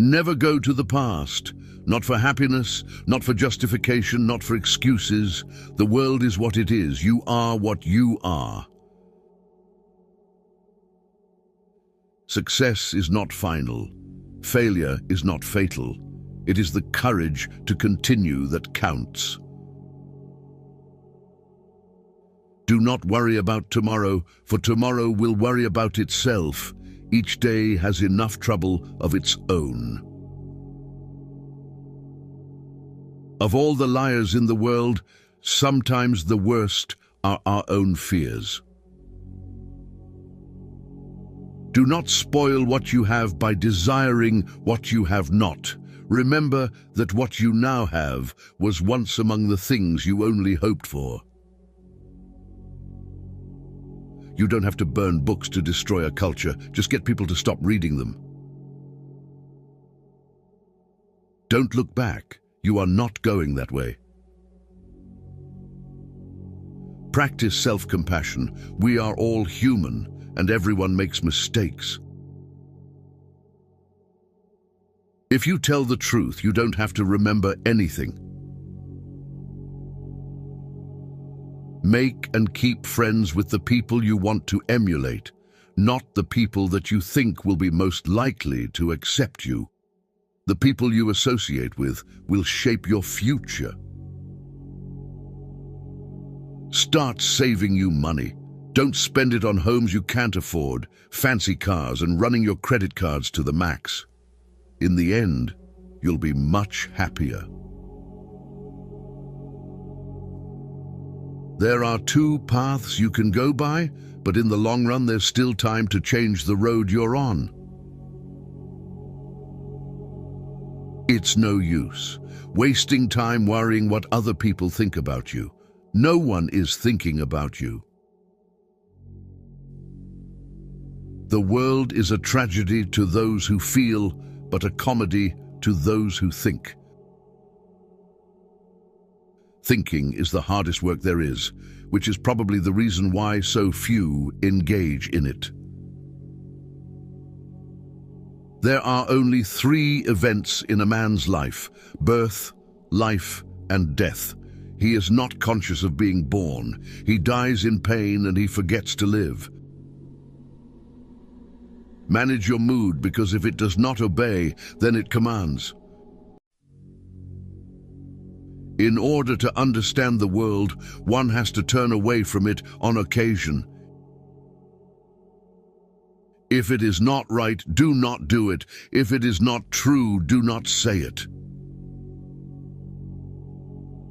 Never go to the past. Not for happiness, not for justification, not for excuses. The world is what it is. You are what you are. Success is not final. Failure is not fatal. It is the courage to continue that counts. Do not worry about tomorrow, for tomorrow will worry about itself. Each day has enough trouble of its own. Of all the liars in the world, sometimes the worst are our own fears. Do not spoil what you have by desiring what you have not. Remember that what you now have was once among the things you only hoped for. You don't have to burn books to destroy a culture. Just get people to stop reading them. Don't look back. You are not going that way. Practice self-compassion. We are all human, and everyone makes mistakes. If you tell the truth, you don't have to remember anything. Make and keep friends with the people you want to emulate, not the people that you think will be most likely to accept you. The people you associate with will shape your future. Start saving you money. Don't spend it on homes you can't afford, fancy cars, and running your credit cards to the max. In the end, you'll be much happier. There are two paths you can go by, but in the long run there's still time to change the road you're on. It's no use wasting time worrying what other people think about you. No one is thinking about you. The world is a tragedy to those who feel, but a comedy to those who think. Thinking is the hardest work there is, which is probably the reason why so few engage in it. There are only 3 events in a man's life: birth, life, and death. He is not conscious of being born. He dies in pain and he forgets to live. Manage your mood, because if it does not obey, then it commands. In order to understand the world, one has to turn away from it on occasion. If it is not right, do not do it. If it is not true, do not say it.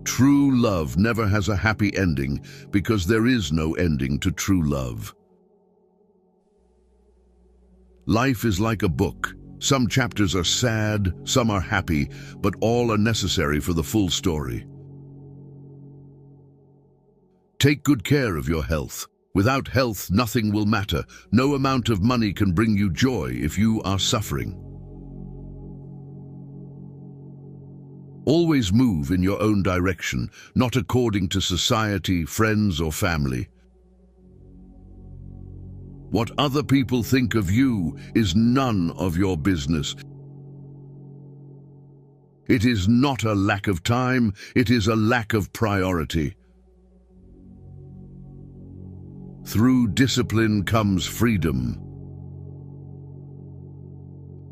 True love never has a happy ending, because there is no ending to true love. Life is like a book. Some chapters are sad, some are happy, but all are necessary for the full story. Take good care of your health. Without health, nothing will matter. No amount of money can bring you joy if you are suffering. Always move in your own direction, not according to society, friends, or family. What other people think of you is none of your business. It is not a lack of time, it is a lack of priority. Through discipline comes freedom.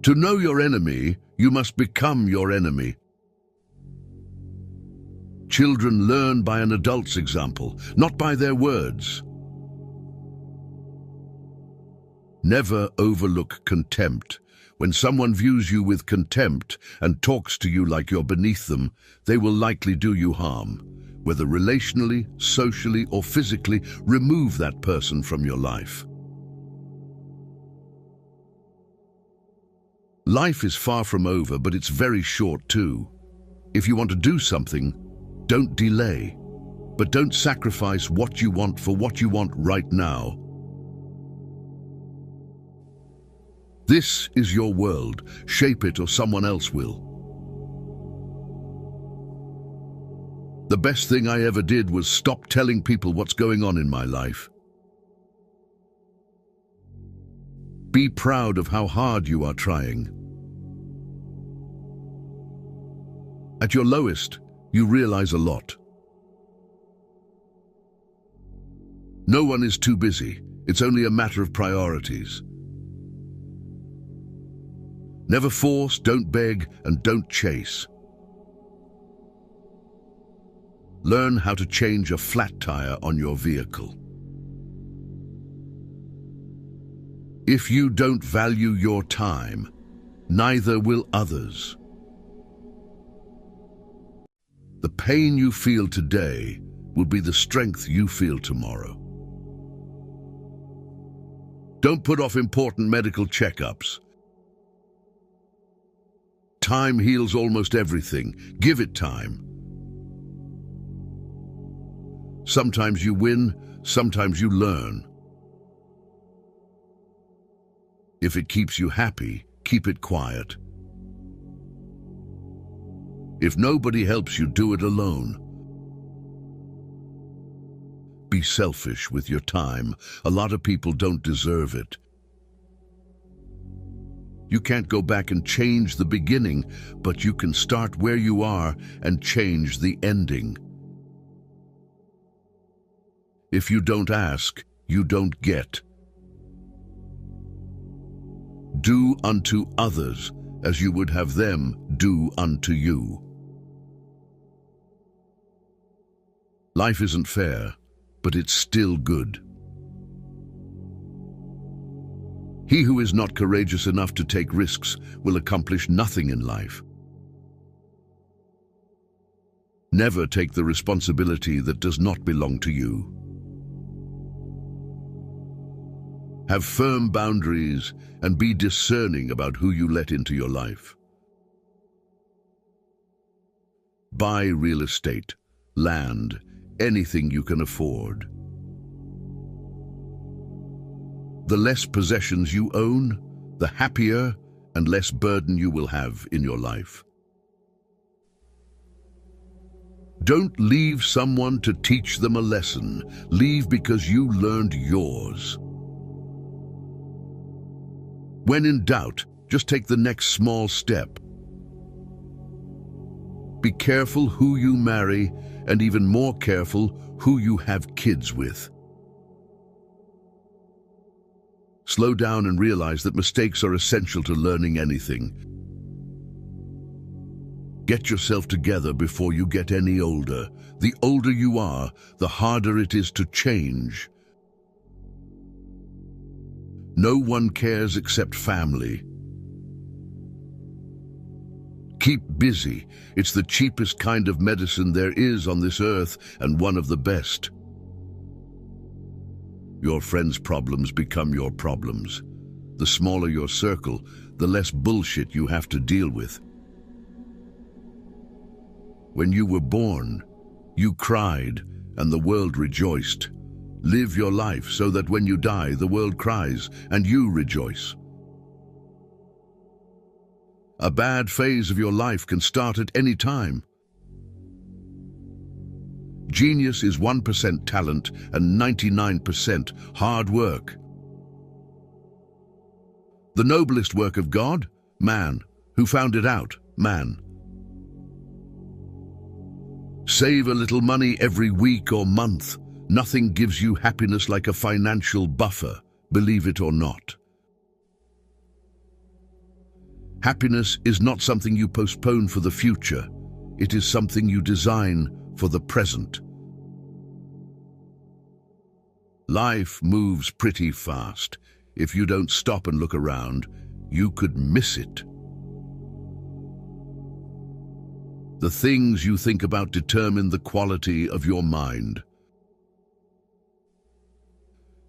To know your enemy, you must become your enemy. Children learn by an adult's example, not by their words. Never overlook contempt. When someone views you with contempt and talks to you like you're beneath them, they will likely do you harm. Whether relationally, socially, or physically, remove that person from your life. Life is far from over, but it's very short too. If you want to do something, don't delay. But don't sacrifice what you want for what you want right now. This is your world. Shape it or someone else will. The best thing I ever did was stop telling people what's going on in my life. Be proud of how hard you are trying. At your lowest, you realize a lot. No one is too busy. It's only a matter of priorities. Never force, don't beg, and don't chase. Learn how to change a flat tire on your vehicle. If you don't value your time, neither will others. The pain you feel today will be the strength you feel tomorrow. Don't put off important medical checkups. Time heals almost everything. Give it time. Sometimes you win, sometimes you learn. If it keeps you happy, keep it quiet. If nobody helps you, do it alone. Be selfish with your time. A lot of people don't deserve it. You can't go back and change the beginning, but you can start where you are and change the ending. If you don't ask, you don't get. Do unto others as you would have them do unto you. Life isn't fair, but it's still good. He who is not courageous enough to take risks will accomplish nothing in life. Never take the responsibility that does not belong to you. Have firm boundaries and be discerning about who you let into your life. Buy real estate, land, anything you can afford. The less possessions you own, the happier and less burden you will have in your life. Don't leave someone to teach them a lesson. Leave because you learned yours. When in doubt, just take the next small step. Be careful who you marry, and even more careful who you have kids with. Slow down and realize that mistakes are essential to learning anything. Get yourself together before you get any older. The older you are, the harder it is to change. No one cares except family. Keep busy. It's the cheapest kind of medicine there is on this earth, and one of the best. Your friends' problems become your problems. The smaller your circle, the less bullshit you have to deal with. When you were born, you cried and the world rejoiced. Live your life so that when you die, the world cries and you rejoice. A bad phase of your life can start at any time. Genius is 1% talent and 99% hard work. The noblest work of God? Man. Who found it out? Man. Save a little money every week or month. Nothing gives you happiness like a financial buffer, believe it or not. Happiness is not something you postpone for the future. It is something you design for the present. Life moves pretty fast. If you don't stop and look around, you could miss it. The things you think about determine the quality of your mind.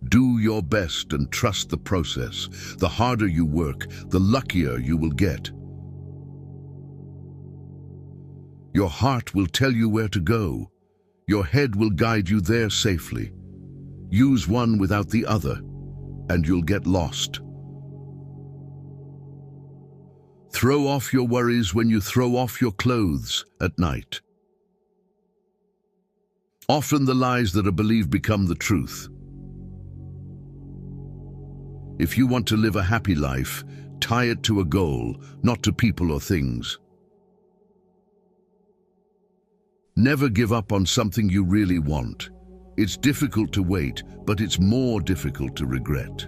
Do your best and trust the process. The harder you work, the luckier you will get. Your heart will tell you where to go. Your head will guide you there safely. Use one without the other, and you'll get lost. Throw off your worries when you throw off your clothes at night. Often the lies that are believed become the truth. If you want to live a happy life, tie it to a goal, not to people or things. Never give up on something you really want. It's difficult to wait, but it's more difficult to regret.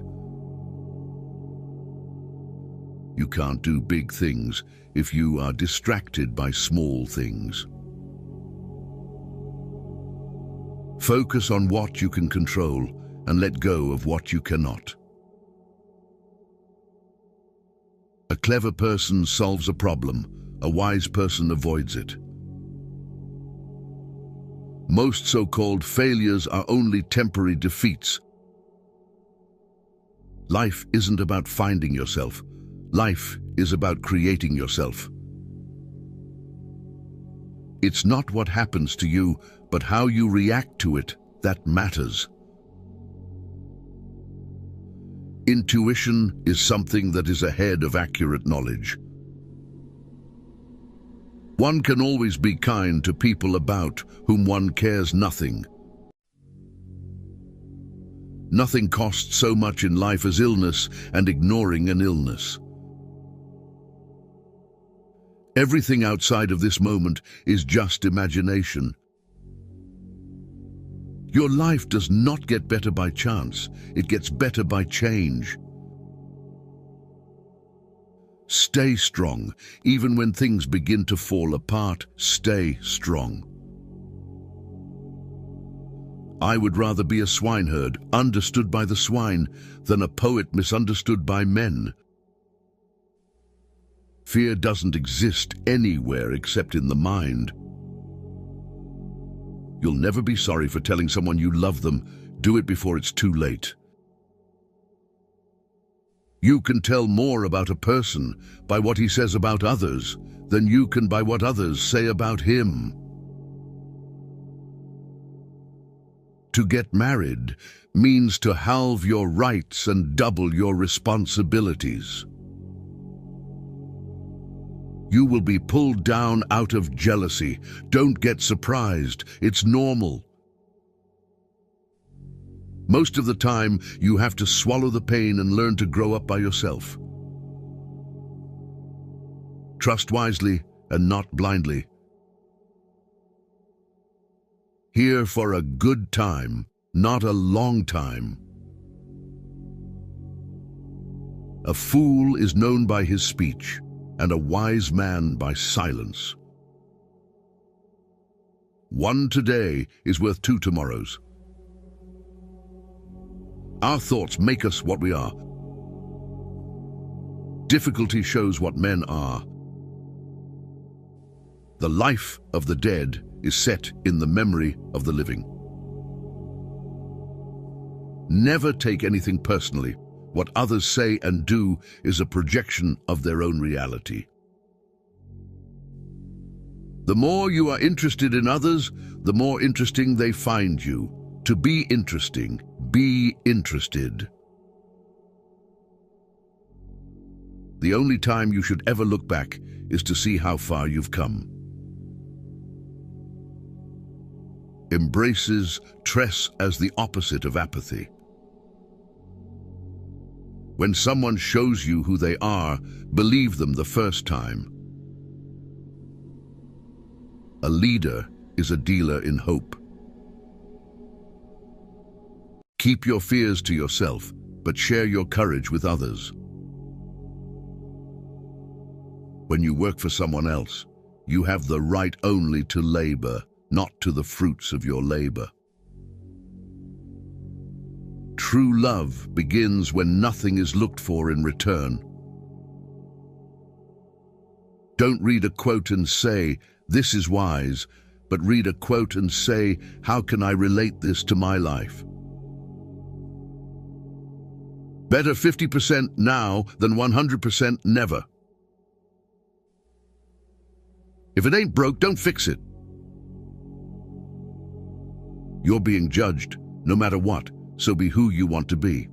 You can't do big things if you are distracted by small things. Focus on what you can control and let go of what you cannot. A clever person solves a problem. A wise person avoids it. Most so-called failures are only temporary defeats. Life isn't about finding yourself. Life is about creating yourself. It's not what happens to you, but how you react to it that matters. Intuition is something that is ahead of accurate knowledge. One can always be kind to people about whom one cares nothing. Nothing costs so much in life as illness and ignoring an illness. Everything outside of this moment is just imagination. Your life does not get better by chance. It gets better by change. Stay strong. Even when things begin to fall apart, stay strong. I would rather be a swineherd, understood by the swine, than a poet misunderstood by men. Fear doesn't exist anywhere except in the mind. You'll never be sorry for telling someone you love them. Do it before it's too late. You can tell more about a person by what he says about others than you can by what others say about him. To get married means to halve your rights and double your responsibilities. You will be pulled down out of jealousy. Don't get surprised. It's normal. Most of the time, you have to swallow the pain and learn to grow up by yourself. Trust wisely and not blindly. Here for a good time, not a long time. A fool is known by his speech, and a wise man by silence. One today is worth 2 tomorrows. Our thoughts make us what we are. Difficulty shows what men are. The life of the dead is set in the memory of the living. Never take anything personally. What others say and do is a projection of their own reality. The more you are interested in others, the more interesting they find you. To be interesting, be interested. The only time you should ever look back is to see how far you've come. Embraces stress as the opposite of apathy. When someone shows you who they are, believe them the first time. A leader is a dealer in hope. Keep your fears to yourself, but share your courage with others. When you work for someone else, you have the right only to labor, not to the fruits of your labor. True love begins when nothing is looked for in return. Don't read a quote and say, "This is wise," but read a quote and say, "How can I relate this to my life?" Better 50% now than 100% never. If it ain't broke, don't fix it. You're being judged, no matter what. So be who you want to be.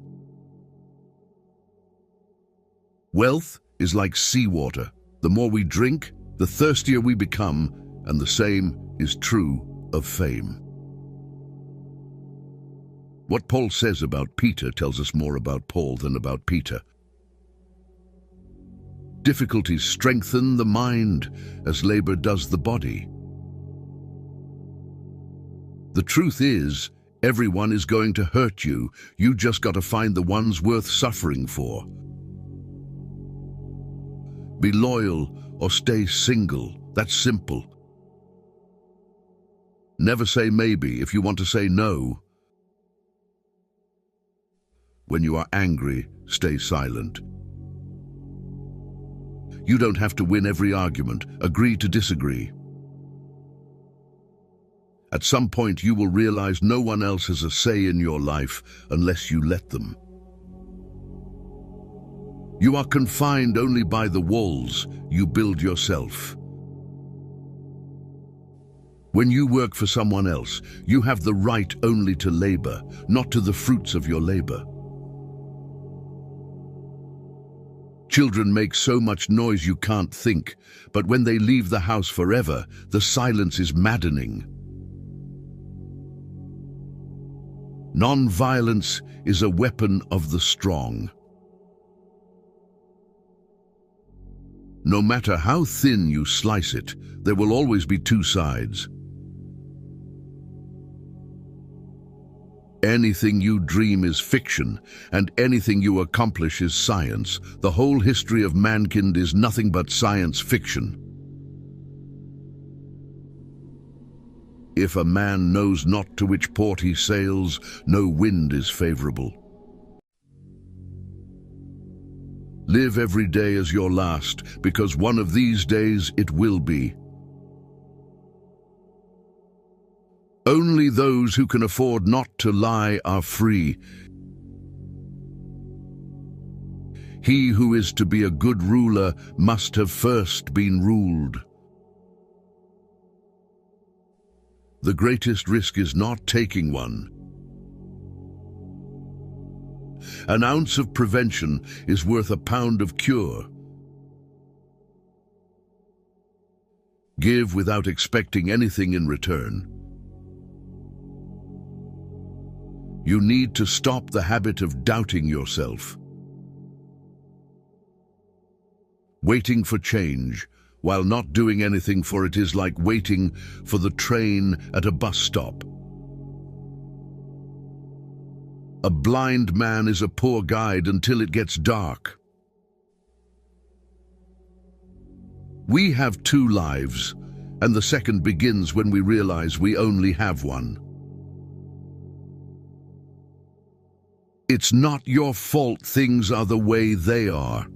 Wealth is like seawater. The more we drink, the thirstier we become, and the same is true of fame. What Paul says about Peter tells us more about Paul than about Peter. Difficulties strengthen the mind as labor does the body. The truth is, everyone is going to hurt you. You just got to find the ones worth suffering for. Be loyal or stay single. That's simple. Never say maybe if you want to say no. When you are angry, stay silent. You don't have to win every argument. Agree to disagree. At some point, you will realize no one else has a say in your life unless you let them. You are confined only by the walls you build yourself. When you work for someone else, you have the right only to labor, not to the fruits of your labor. Children make so much noise you can't think, but when they leave the house forever, the silence is maddening. Non-violence is a weapon of the strong. No matter how thin you slice it, there will always be two sides. Anything you dream is fiction, and anything you accomplish is science. The whole history of mankind is nothing but science fiction. If a man knows not to which port he sails, no wind is favorable. Live every day as your last, because one of these days it will be. Only those who can afford not to lie are free. He who is to be a good ruler must have first been ruled. The greatest risk is not taking one. An ounce of prevention is worth a pound of cure. Give without expecting anything in return. You need to stop the habit of doubting yourself. Waiting for change while not doing anything for it is like waiting for the train at a bus stop. A blind man is a poor guide until it gets dark. We have two lives, and the second begins when we realize we only have one. It's not your fault things are the way they are.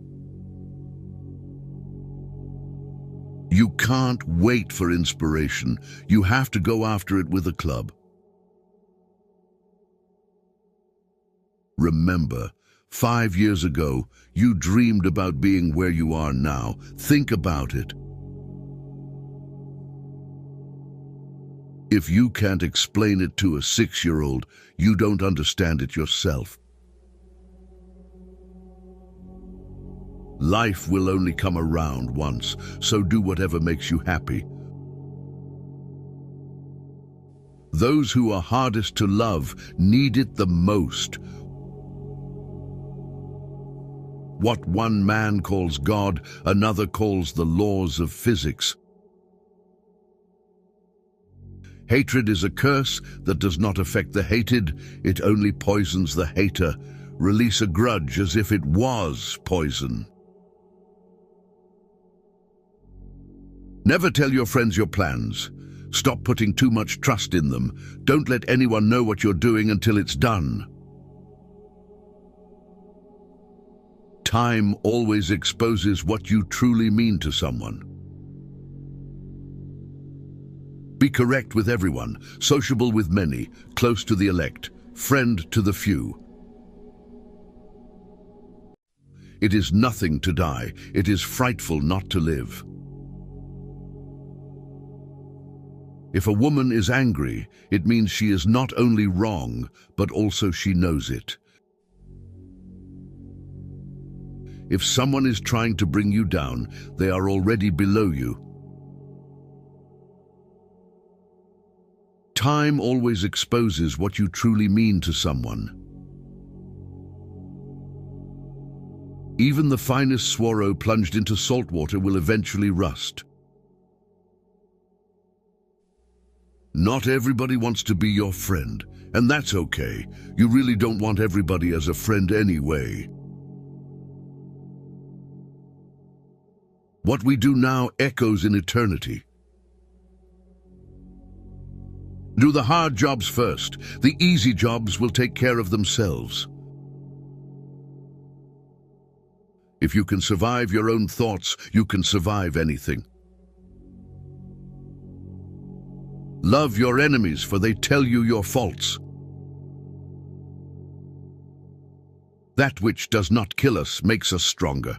You can't wait for inspiration. You have to go after it with a club. Remember, 5 years ago, you dreamed about being where you are now. Think about it. If you can't explain it to a 6-year-old, you don't understand it yourself. Life will only come around once, so do whatever makes you happy. Those who are hardest to love need it the most. What one man calls God, another calls the laws of physics. Hatred is a curse that does not affect the hated, it only poisons the hater. Release a grudge as if it was poison. Never tell your friends your plans. Stop putting too much trust in them. Don't let anyone know what you're doing until it's done. Time always exposes what you truly mean to someone. Be correct with everyone, sociable with many, close to the elect, friend to the few. It is nothing to die. It is frightful not to live. If a woman is angry, it means she is not only wrong, but also she knows it. If someone is trying to bring you down, they are already below you. Time always exposes what you truly mean to someone. Even the finest swallow plunged into salt water will eventually rust. Not everybody wants to be your friend, and that's okay. You really don't want everybody as a friend anyway. What we do now echoes in eternity. Do the hard jobs first. The easy jobs will take care of themselves. If you can survive your own thoughts, you can survive anything. Love your enemies, for they tell you your faults. That which does not kill us makes us stronger.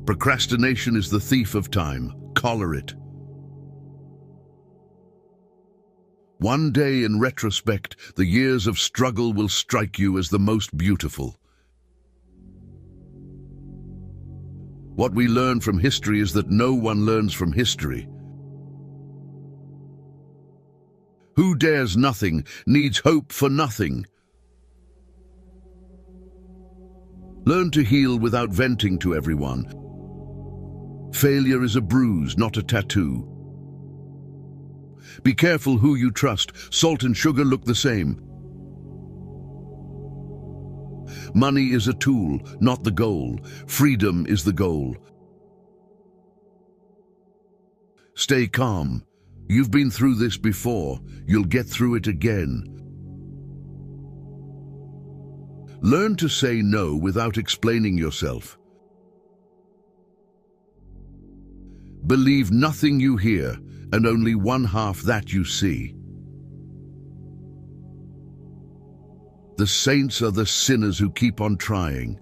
Procrastination is the thief of time. Collar it. One day, in retrospect, the years of struggle will strike you as the most beautiful. What we learn from history is that no one learns from history. Who dares nothing needs hope for nothing. Learn to heal without venting to everyone. Failure is a bruise, not a tattoo. Be careful who you trust. Salt and sugar look the same. Money is a tool, not the goal. Freedom is the goal. Stay calm. You've been through this before. You'll get through it again. Learn to say no without explaining yourself. Believe nothing you hear, and only one half that you see. The saints are the sinners who keep on trying.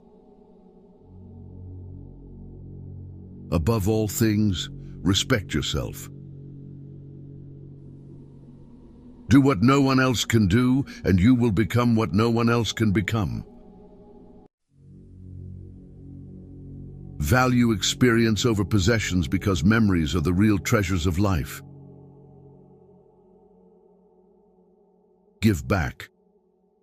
Above all things, respect yourself. Do what no one else can do, and you will become what no one else can become. Value experience over possessions, because memories are the real treasures of life. Give back.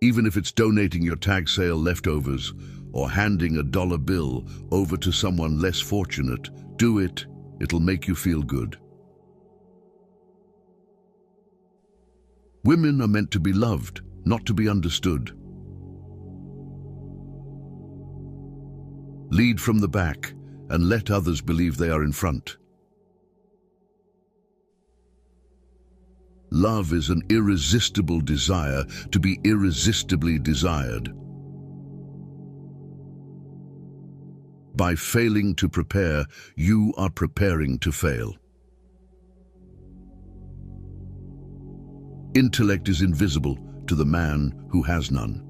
Even if it's donating your tag sale leftovers or handing a dollar bill over to someone less fortunate, do it. It'll make you feel good. Women are meant to be loved, not to be understood. Lead from the back and let others believe they are in front. Love is an irresistible desire to be irresistibly desired. By failing to prepare, you are preparing to fail. Intellect is invisible to the man who has none.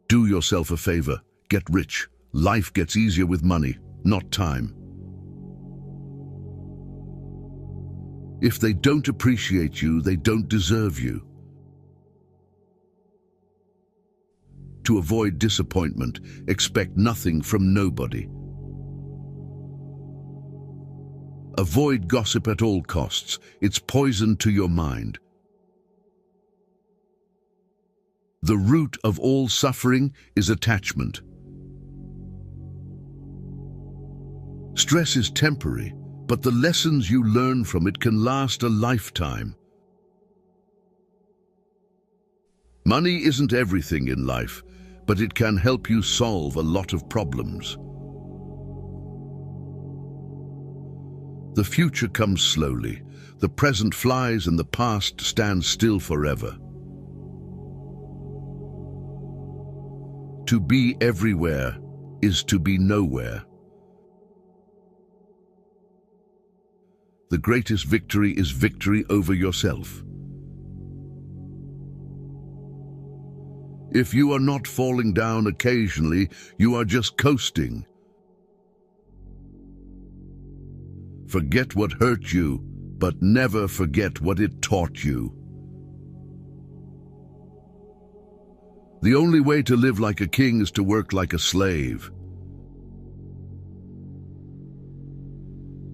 Do yourself a favor. Get rich. Life gets easier with money, not time. If they don't appreciate you, they don't deserve you. To avoid disappointment, expect nothing from nobody. Avoid gossip at all costs. It's poison to your mind. The root of all suffering is attachment. Stress is temporary, but the lessons you learn from it can last a lifetime. Money isn't everything in life, but it can help you solve a lot of problems. The future comes slowly, the present flies, and the past stands still forever. To be everywhere is to be nowhere. The greatest victory is victory over yourself. If you are not falling down occasionally, you are just coasting. Forget what hurt you, but never forget what it taught you. The only way to live like a king is to work like a slave.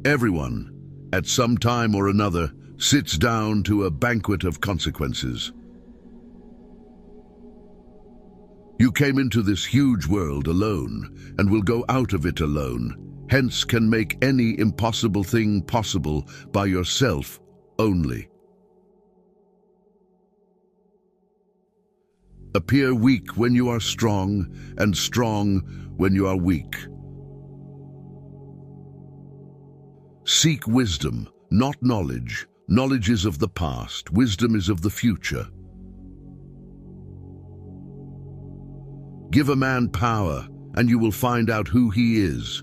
Everyone, at some time or another, sits down to a banquet of consequences. You came into this huge world alone and will go out of it alone. hence can make any impossible thing possible by yourself only. Appear weak when you are strong, and strong when you are weak. Seek wisdom, not knowledge. Knowledge is of the past, wisdom is of the future. Give a man power, and you will find out who he is.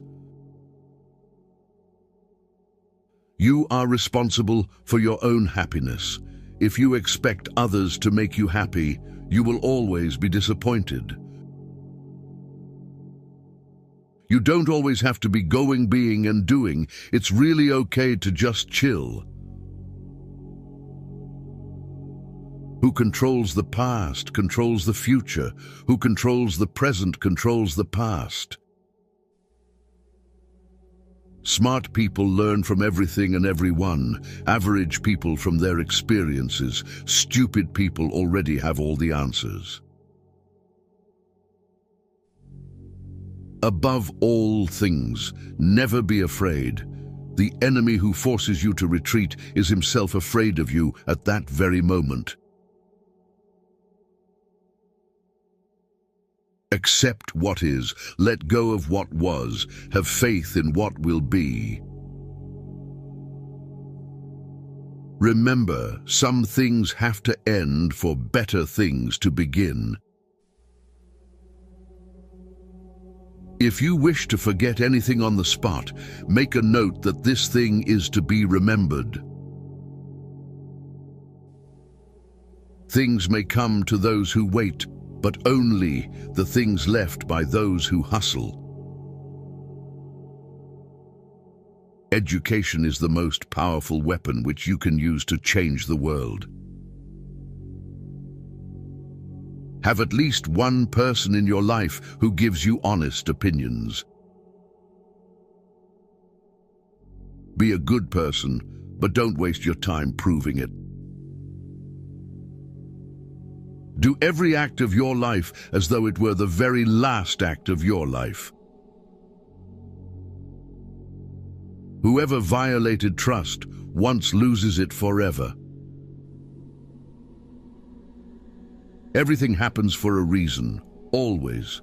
You are responsible for your own happiness. If you expect others to make you happy, you will always be disappointed. You don't always have to be going, being, and doing. It's really okay to just chill. Who controls the past controls the future. Who controls the present controls the past. Smart people learn from everything and everyone. Average people from their experiences. Stupid people already have all the answers. Above all things, never be afraid. The enemy who forces you to retreat is himself afraid of you at that very moment. Accept what is, let go of what was, have faith in what will be. Remember, some things have to end for better things to begin. If you wish to forget anything on the spot, make a note that this thing is to be remembered. Things may come to those who wait, but only the things left by those who hustle. Education is the most powerful weapon which you can use to change the world. Have at least one person in your life who gives you honest opinions. Be a good person, but don't waste your time proving it. Do every act of your life as though it were the very last act of your life. Whoever violated trust once loses it forever. Everything happens for a reason, always.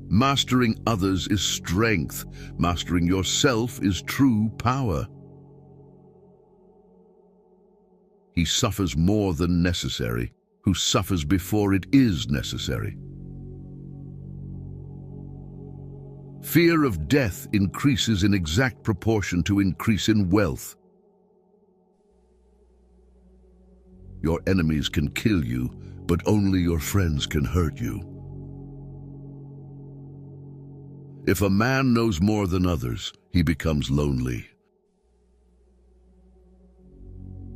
Mastering others is strength. Mastering yourself is true power. He suffers more than necessary, who suffers before it is necessary. Fear of death increases in exact proportion to increase in wealth. Your enemies can kill you, but only your friends can hurt you. If a man knows more than others, he becomes lonely.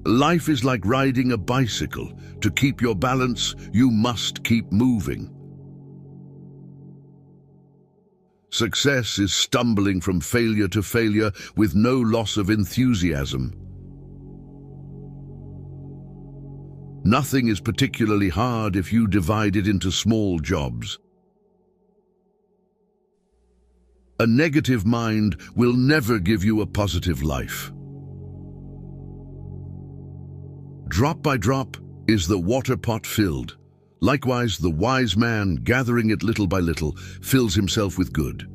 Life is like riding a bicycle. To keep your balance, you must keep moving. Success is stumbling from failure to failure with no loss of enthusiasm. Nothing is particularly hard if you divide it into small jobs. A negative mind will never give you a positive life. Drop by drop is the water pot filled. Likewise, the wise man, gathering it little by little, fills himself with good.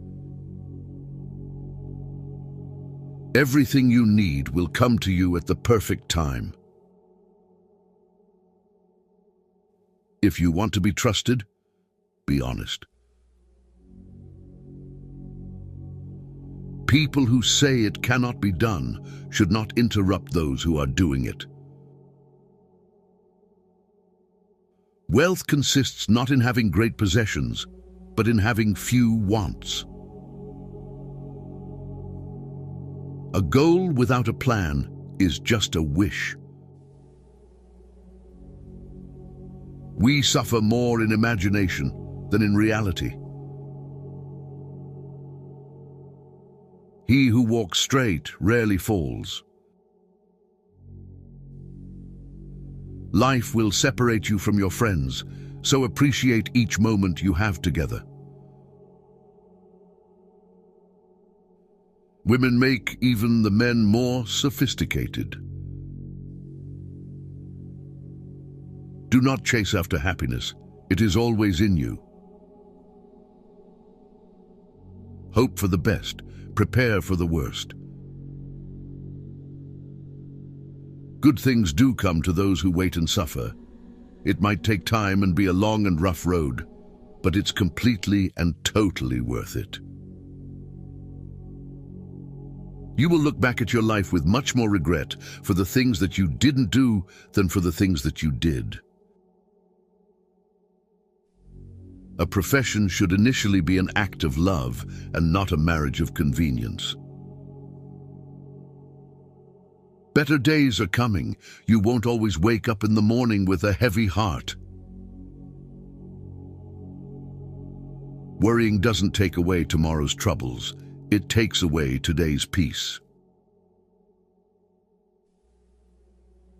Everything you need will come to you at the perfect time. If you want to be trusted, be honest. People who say it cannot be done should not interrupt those who are doing it. Wealth consists not in having great possessions, but in having few wants. A goal without a plan is just a wish. We suffer more in imagination than in reality. He who walks straight rarely falls. Life will separate you from your friends, so appreciate each moment you have together. Women make even the men more sophisticated. Do not chase after happiness. It is always in you. Hope for the best. Prepare for the worst. Good things do come to those who wait and suffer. It might take time and be a long and rough road, but it's completely and totally worth it. You will look back at your life with much more regret for the things that you didn't do than for the things that you did. A profession should initially be an act of love and not a marriage of convenience. Better days are coming. You won't always wake up in the morning with a heavy heart. Worrying doesn't take away tomorrow's troubles. It takes away today's peace.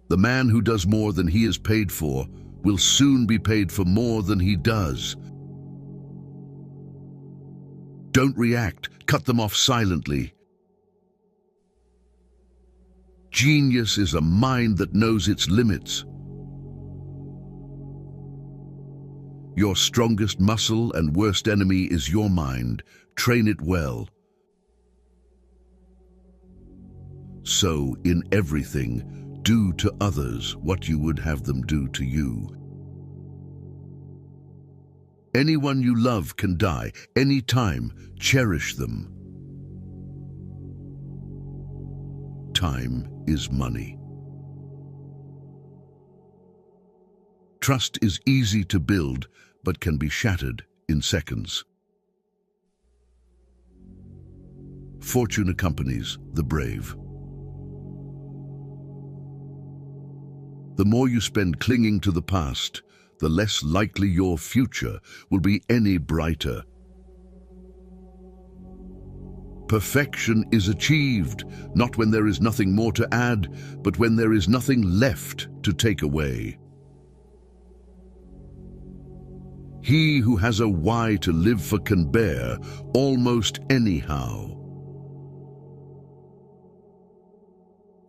The man who does more than he is paid for will soon be paid for more than he does. Don't react. Cut them off silently. Genius is a mind that knows its limits. Your strongest muscle and worst enemy is your mind. Train it well. So, in everything, do to others what you would have them do to you. Anyone you love can die. Anytime, cherish them. Time is money. Trust is easy to build, but can be shattered in seconds. Fortune accompanies the brave. The more you spend clinging to the past, the less likely your future will be any brighter. Perfection is achieved, not when there is nothing more to add, but when there is nothing left to take away. He who has a why to live for can bear almost anyhow.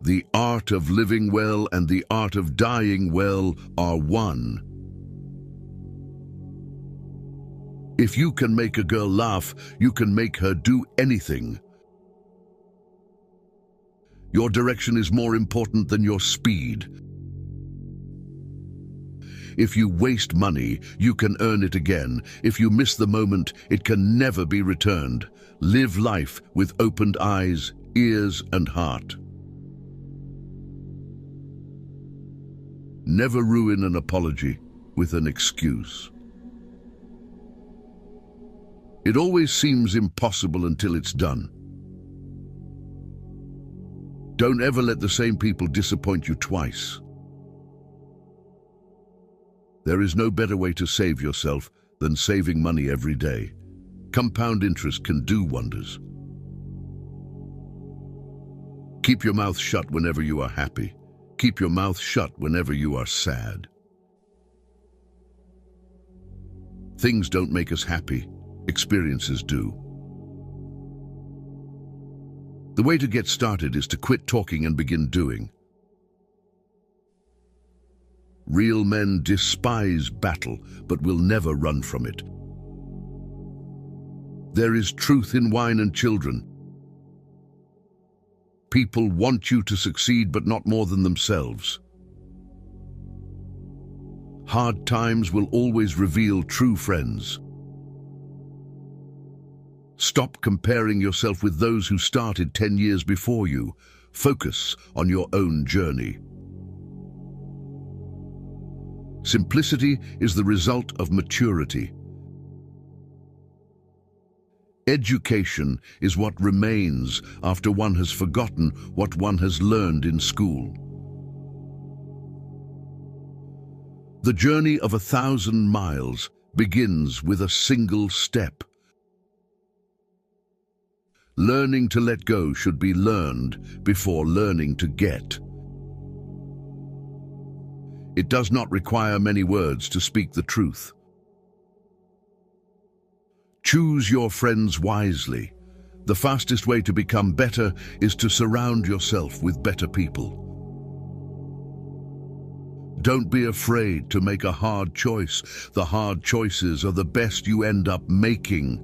The art of living well and the art of dying well are one. If you can make a girl laugh, you can make her do anything. Your direction is more important than your speed. If you waste money, you can earn it again. If you miss the moment, it can never be returned. Live life with opened eyes, ears, and heart. Never ruin an apology with an excuse. It always seems impossible until it's done. Don't ever let the same people disappoint you twice. There is no better way to save yourself than saving money every day. Compound interest can do wonders. Keep your mouth shut whenever you are happy. Keep your mouth shut whenever you are sad. Things don't make us happy. Experiences do. The way to get started is to quit talking and begin doing. Real men despise battle, but will never run from it. There is truth in wine and children. People want you to succeed, but not more than themselves. Hard times will always reveal true friends. Stop comparing yourself with those who started 10 years before you. Focus on your own journey. Simplicity is the result of maturity. Education is what remains after one has forgotten what one has learned in school. The journey of 1,000 miles begins with a single step. Learning to let go should be learned before learning to get. It does not require many words to speak the truth. Choose your friends wisely. The fastest way to become better is to surround yourself with better people. Don't be afraid to make a hard choice. The hard choices are the best you end up making.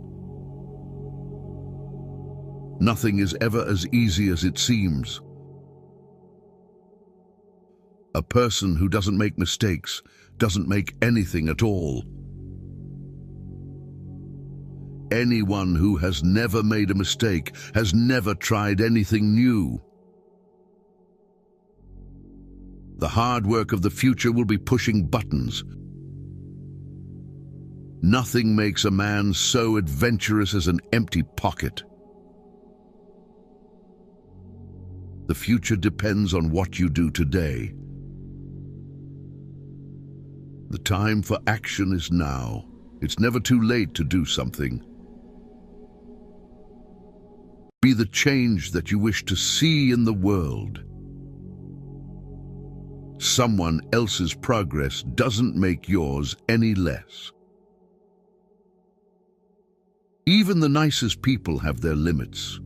Nothing is ever as easy as it seems. A person who doesn't make mistakes doesn't make anything at all. Anyone who has never made a mistake has never tried anything new. The hard work of the future will be pushing buttons. Nothing makes a man so adventurous as an empty pocket. The future depends on what you do today. The time for action is now. It's never too late to do something. Be the change that you wish to see in the world. Someone else's progress doesn't make yours any less. Even the nicest people have their limits.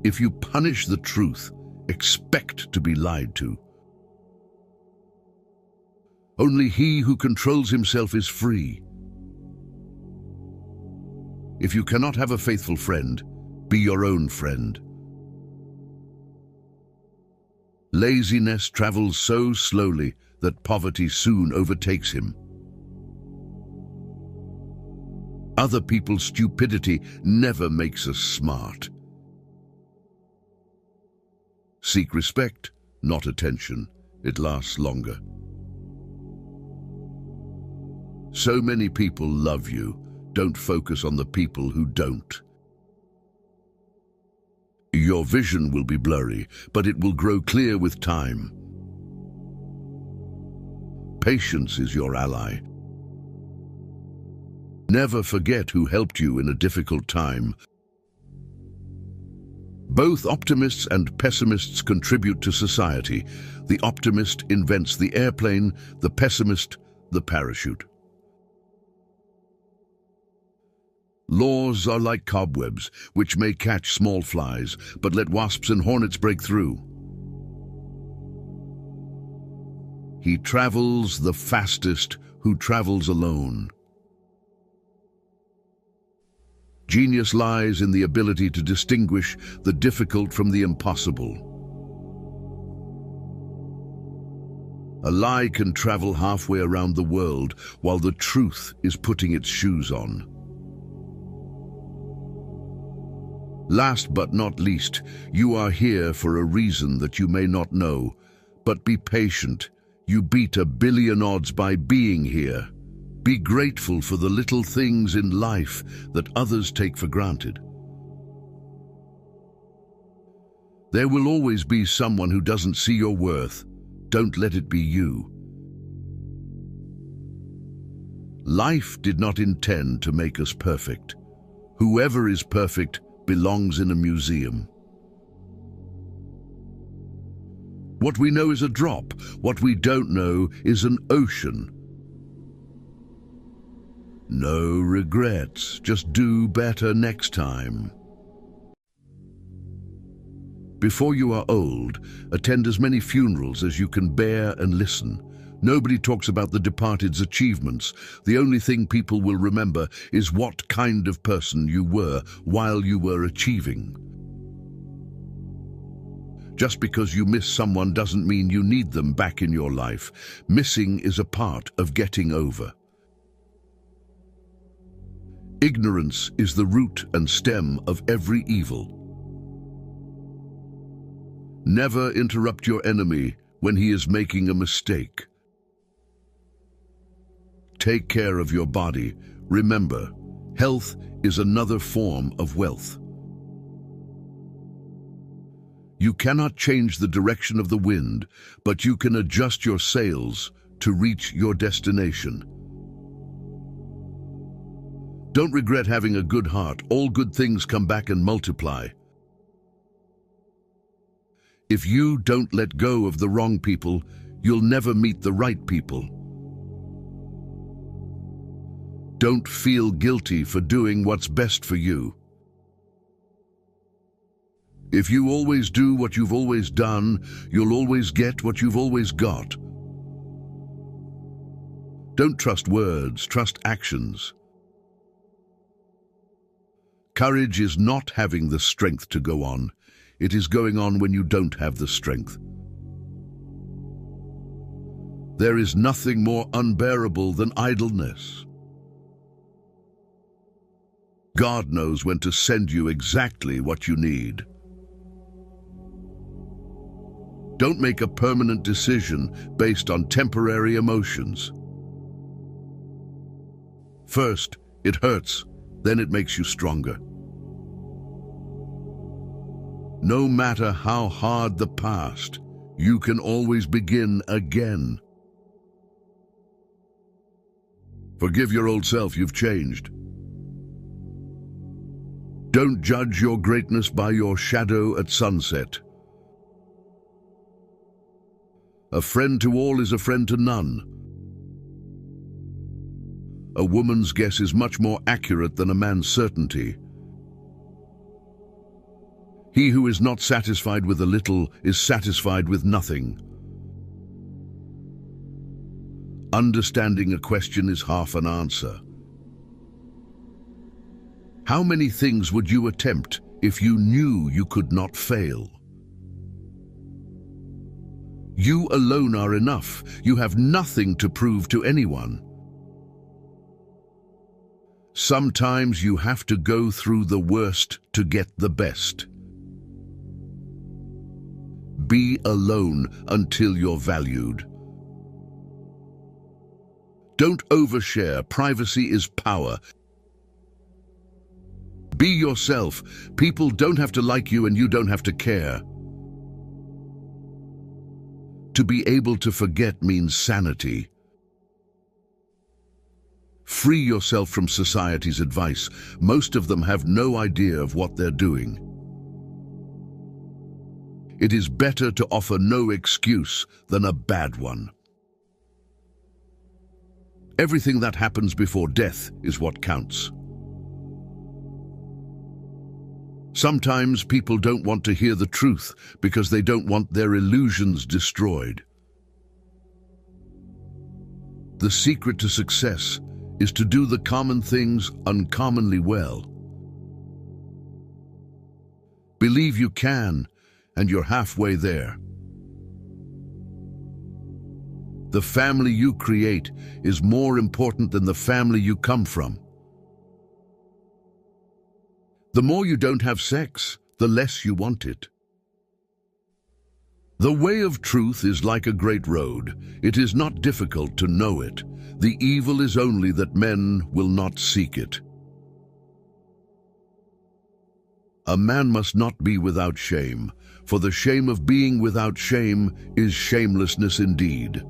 If you punish the truth, expect to be lied to. Only he who controls himself is free. If you cannot have a faithful friend, be your own friend. Laziness travels so slowly that poverty soon overtakes him. Other people's stupidity never makes us smart. Seek respect, not attention. It lasts longer. So many people love you. Don't focus on the people who don't. Your vision will be blurry, but it will grow clear with time. Patience is your ally. Never forget who helped you in a difficult time. Both optimists and pessimists contribute to society. The optimist invents the airplane, the pessimist, the parachute. Laws are like cobwebs, which may catch small flies, but let wasps and hornets break through. He travels the fastest who travels alone. Genius lies in the ability to distinguish the difficult from the impossible. A lie can travel halfway around the world while the truth is putting its shoes on. Last but not least, you are here for a reason that you may not know, but be patient. You beat 1 billion odds by being here. Be grateful for the little things in life that others take for granted. There will always be someone who doesn't see your worth. Don't let it be you. Life did not intend to make us perfect. Whoever is perfect belongs in a museum. What we know is a drop. What we don't know is an ocean. No regrets, just do better next time. Before you are old, attend as many funerals as you can bear and listen. Nobody talks about the departed's achievements. The only thing people will remember is what kind of person you were while you were achieving. Just because you miss someone doesn't mean you need them back in your life. Missing is a part of getting over. Ignorance is the root and stem of every evil. Never interrupt your enemy when he is making a mistake. Take care of your body. Remember, health is another form of wealth. You cannot change the direction of the wind, but you can adjust your sails to reach your destination. Don't regret having a good heart. All good things come back and multiply. If you don't let go of the wrong people, you'll never meet the right people. Don't feel guilty for doing what's best for you. If you always do what you've always done, you'll always get what you've always got. Don't trust words, trust actions. Courage is not having the strength to go on. It is going on when you don't have the strength. There is nothing more unbearable than idleness. God knows when to send you exactly what you need. Don't make a permanent decision based on temporary emotions. First, it hurts, then it makes you stronger. No matter how hard the past, you can always begin again. Forgive your old self, you've changed. Don't judge your greatness by your shadow at sunset. A friend to all is a friend to none. A woman's guess is much more accurate than a man's certainty. He who is not satisfied with a little is satisfied with nothing. Understanding a question is half an answer. How many things would you attempt if you knew you could not fail? You alone are enough. You have nothing to prove to anyone. Sometimes you have to go through the worst to get the best. Be alone until you're valued. Don't overshare. Privacy is power. Be yourself. People don't have to like you and you don't have to care. To be able to forget means sanity. Free yourself from society's advice. Most of them have no idea of what they're doing. It is better to offer no excuse than a bad one. Everything that happens before death is what counts. Sometimes people don't want to hear the truth because they don't want their illusions destroyed. The secret to success is to do the common things uncommonly well. Believe you can, and you're halfway there. The family you create is more important than the family you come from. The more you don't have sex, the less you want it. The way of truth is like a great road. It is not difficult to know it. The evil is only that men will not seek it. A man must not be without shame, for the shame of being without shame is shamelessness indeed.